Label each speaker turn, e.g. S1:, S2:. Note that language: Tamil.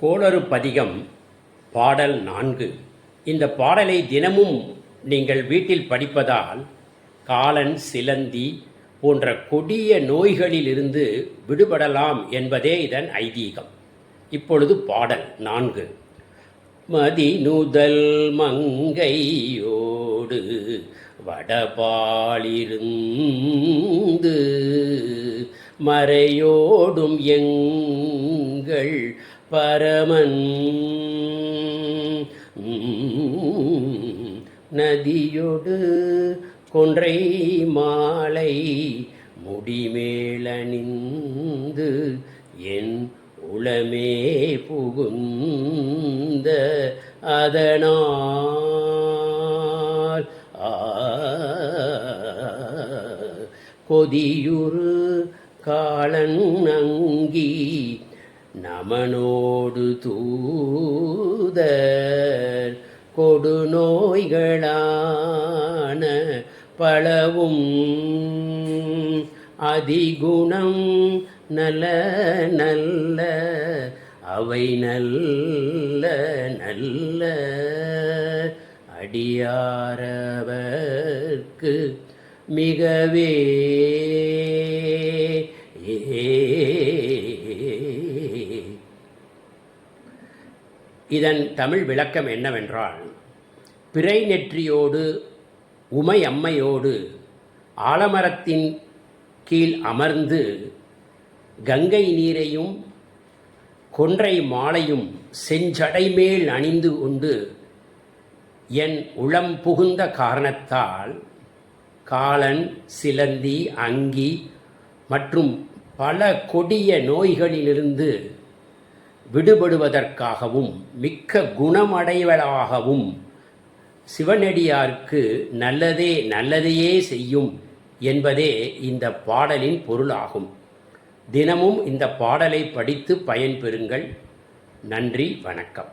S1: கோளறு பதிகம் பாடல் 4. இந்த பாடலை தினமும் நீங்கள் வீட்டில் படிப்பதால் காலன், சிலந்தி போன்ற கொடிய நோய்களிலிருந்து விடுபடலாம் என்பதே இதன் ஐதீகம். இப்பொழுது பாடல் 4. மதிநுதல் மங்கையோடு வடபாலிருந்து மறையோடும் எங்கள் பரமன் நதியொடு கொன்றை மாலை முடிமேலணிந்து என் உளமே புகுந்த அதனால் கொதியுறு காலன் அங்கி நமனோடு தூதர் கொடுநோய்களான பலவும் அதிகுணம் நல்ல நல்ல அவை நல்ல நல்ல அடியாரவர்க்கு மிகவே இதன் தமிழ் விளக்கம் என்னவென்றால், பிறை நெற்றியோடு உமை அம்மையோடு ஆலமரத்தின் கீழ் அமர்ந்து கங்கை நீரையும் கொன்றை மாலையும் செஞ்சடைமேல் அணிந்து கொண்டு என் உளம் புகுந்த காரணத்தால் காலன், சிலந்தி, அங்கி மற்றும் பல கொடிய நோய்களிலிருந்து விடுபடுவதற்காகவும் மிக்க குணமடைவதாகவும் சிவனடியார்க்கு நல்லதே நல்லதையே செய்யும் என்பதே இந்த பாடலின் பொருளாகும். தினமும் இந்த பாடலை படித்து பயன்பெறுங்கள். நன்றி, வணக்கம்.